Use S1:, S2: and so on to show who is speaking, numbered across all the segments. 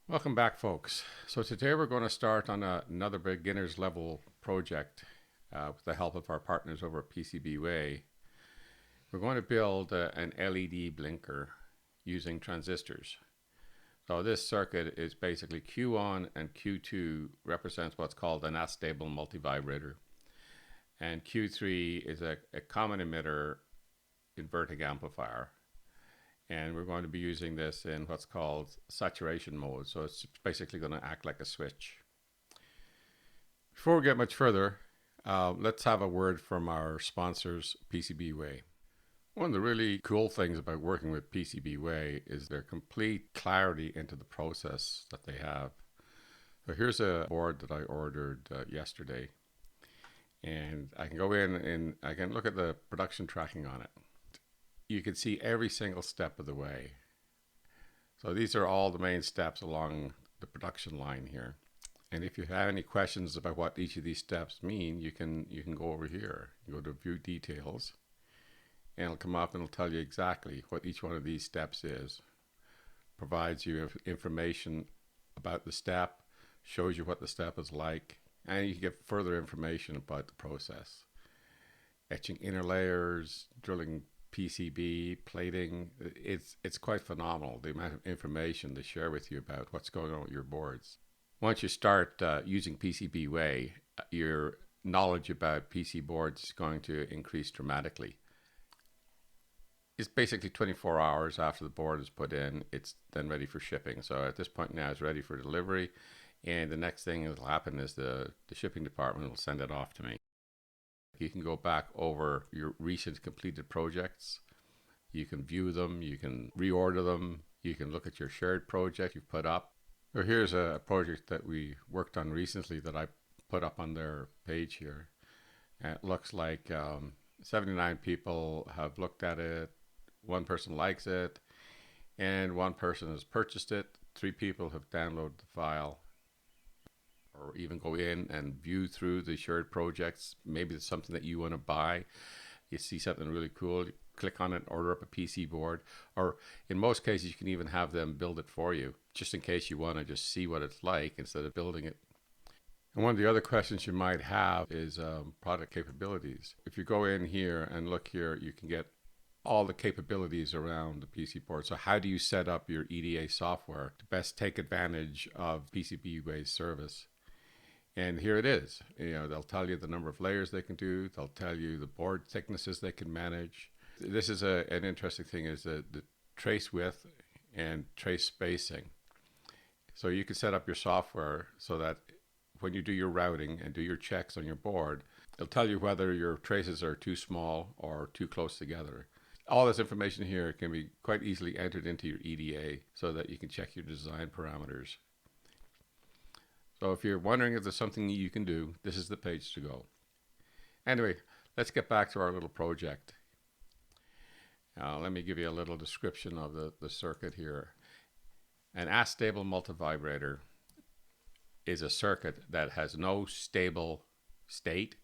S1: Welcome back, folks. So today we're going to start on another beginner's level project with the help of our partners over at PCBWay. We're going to build an LED blinker using transistors. So this circuit is basically Q1 and Q2 represents what's called an astable multivibrator. And Q3 is a common emitter inverting amplifier. And we're going to be using this in what's called saturation mode. So it's basically going to act like a switch. Before we get much further, let's have a word from our sponsors, PCBWay. One of the really cool things about working with PCBWay is their complete clarity into the process that they have. So here's a board that I ordered yesterday. And I can go in and I can look at the production tracking on it. You can see every single step of the way. So these are all the main steps along the production line here. And if you have any questions about what each of these steps mean, you can go over here. You go to View Details, and it'll come up and it'll tell you exactly what each one of these steps is. Provides you information about the step, shows you what the step is like, and you can get further information about the process. Etching inner layers, drilling PCB, plating, it's quite phenomenal, the amount of information they share with you about what's going on with your boards. Once you start using PCBWay, your knowledge about PC boards is going to increase dramatically. It's basically 24 hours after the board is put in, it's then ready for shipping. So at this point now it's ready for delivery, and the next thing that will happen is the shipping department will send it off to me. You can go back over your recent completed projects. You can view them, you can reorder them, you can look at your shared project you've put up. So here's a project that we worked on recently that I put up on their page here. And it looks like 79 people have looked at it, one person likes it, and one person has purchased it. 3 people have downloaded the file, or even go in and view through the shared projects. Maybe it's something that you want to buy. You see something really cool, you click on it, order up a PC board, or in most cases you can even have them build it for you, just in case you want to just see what it's like instead of building it. And one of the other questions you might have is product capabilities. If you go in here and look here, you can get all the capabilities around the PC board. So how do you set up your EDA software to best take advantage of PCBWay's service? And here it is. They'll tell you the number of layers they can do. They'll tell you the board thicknesses they can manage. This is an interesting thing, is the trace width and trace spacing. So you can set up your software so that when you do your routing and do your checks on your board, it'll tell you whether your traces are too small or too close together. All this information here can be quite easily entered into your EDA so that you can check your design parameters. So if you're wondering if there's something you can do, this is the page to go. Anyway, let's get back to our little project. Let me give you a little description of the circuit here. An astable multivibrator is a circuit that has no stable state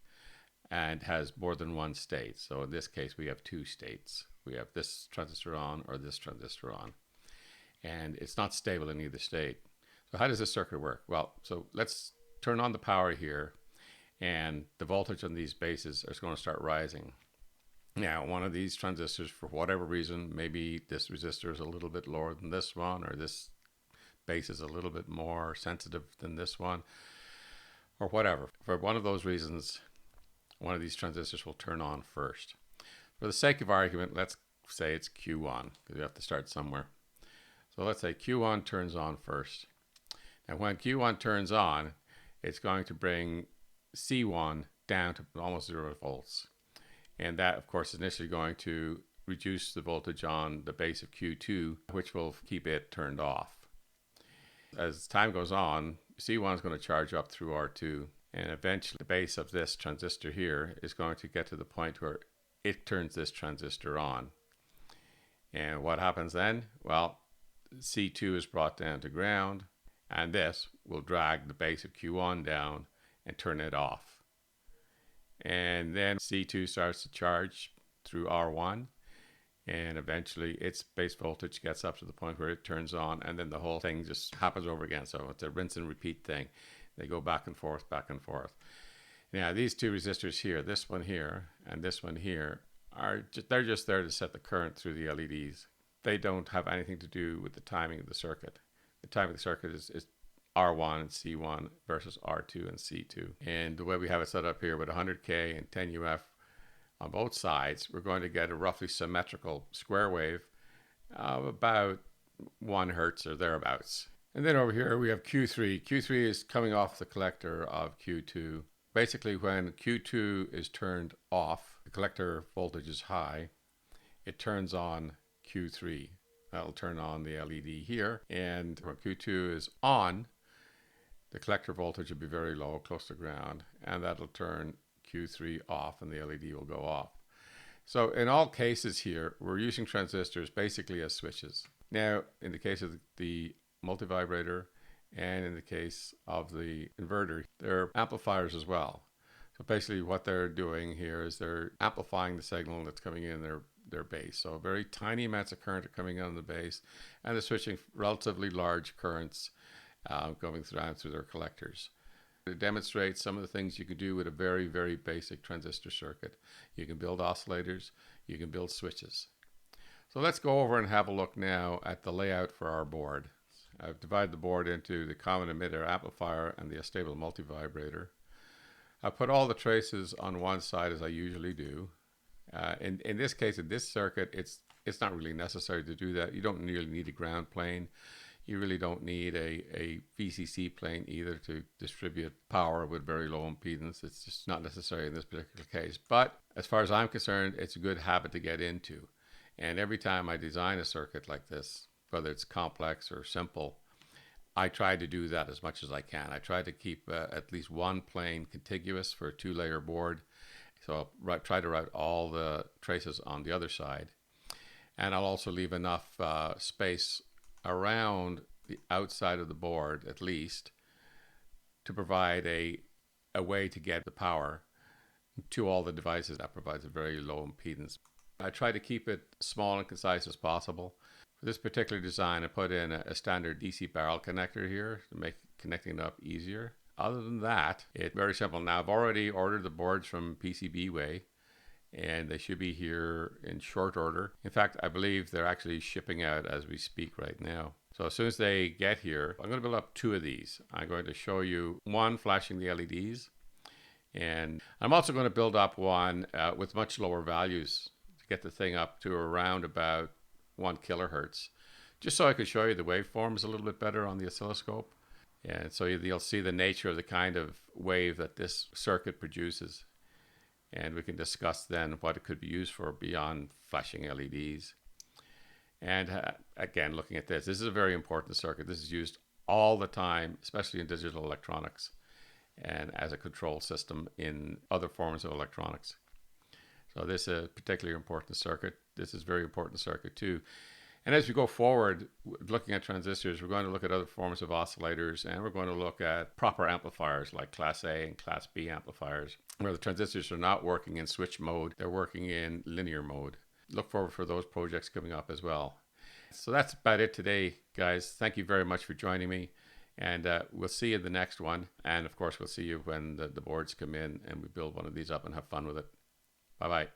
S1: and has more than one state. So in this case, we have 2 states. We have this transistor on or this transistor on. And it's not stable in either state. So how does this circuit work? Well, so let's turn on the power here, and the voltage on these bases is going to start rising. Now, one of these transistors, for whatever reason, maybe this resistor is a little bit lower than this one, or this base is a little bit more sensitive than this one, or whatever. For one of those reasons, one of these transistors will turn on first. For the sake of argument, let's say it's Q1, because we have to start somewhere. So let's say Q1 turns on first. And when Q1 turns on, it's going to bring C1 down to almost 0 volts. And that, of course, is initially going to reduce the voltage on the base of Q2, which will keep it turned off. As time goes on, C1 is going to charge up through R2, and eventually the base of this transistor here is going to get to the point where it turns this transistor on. And what happens then? Well, C2 is brought down to ground, and this will drag the base of Q1 down and turn it off. And then C2 starts to charge through R1, and eventually its base voltage gets up to the point where it turns on, and then the whole thing just happens over again. So it's a rinse and repeat thing. They go back and forth, back and forth. Now these two resistors here, this one here and this one here, they're just there to set the current through the LEDs. They don't have anything to do with the timing of the circuit. The timing of the circuit is R1 and C1 versus R2 and C2. And the way we have it set up here with 100K and 10 UF on both sides, we're going to get a roughly symmetrical square wave of about 1 hertz or thereabouts. And then over here we have Q3. Q3 is coming off the collector of Q2. Basically, when Q2 is turned off, the collector voltage is high, it turns on Q3. That'll turn on the LED here. And when Q2 is on, the collector voltage will be very low, close to ground, and that'll turn Q3 off and the LED will go off. So in all cases here, we're using transistors basically as switches. Now, in the case of the multivibrator and in the case of the inverter, they're amplifiers as well. So basically what they're doing here is they're amplifying the signal that's coming in their base. So very tiny amounts of current are coming in on the base, and they're switching relatively large currents going through their collectors. To demonstrate some of the things you can do with a very, very basic transistor circuit. You can build oscillators, you can build switches. So let's go over and have a look now at the layout for our board. I've divided the board into the common emitter amplifier and the astable multivibrator. I put all the traces on one side as I usually do. In this case, in this circuit, it's not really necessary to do that. You don't really need a ground plane. You really don't need a VCC plane either to distribute power with very low impedance. It's just not necessary in this particular case. But as far as I'm concerned, it's a good habit to get into. And every time I design a circuit like this, whether it's complex or simple, I try to do that as much as I can. I try to keep at least one plane contiguous for a 2-layer board. So I'll try to route all the traces on the other side. And I'll also leave enough space around the outside of the board, at least, to provide a way to get the power to all the devices. That provides a very low impedance. I try to keep it small and concise as possible. For this particular design, I put in a standard DC barrel connector here to make connecting it up easier. Other than that, it's very simple. Now, I've already ordered the boards from PCBWay, and they should be here in short order. In fact, I believe they're actually shipping out as we speak right now. So as soon as they get here, I'm going to build up 2 of these. I'm going to show you one flashing the LEDs, and I'm also going to build up one with much lower values to get the thing up to around about 1 kilohertz, just so I could show you the waveforms a little bit better on the oscilloscope. And so you'll see the nature of the kind of wave that this circuit produces. And we can discuss then what it could be used for beyond flashing LEDs. And again, looking at this is a very important circuit. This is used all the time, especially in digital electronics and as a control system in other forms of electronics. So this is a particularly important circuit. This is a very important circuit too. And as we go forward, looking at transistors, we're going to look at other forms of oscillators, and we're going to look at proper amplifiers like Class A and Class B amplifiers, where the transistors are not working in switch mode, they're working in linear mode. Look forward for those projects coming up as well. So that's about it today, guys. Thank you very much for joining me, and we'll see you in the next one. And of course, we'll see you when the boards come in and we build one of these up and have fun with it. Bye-bye.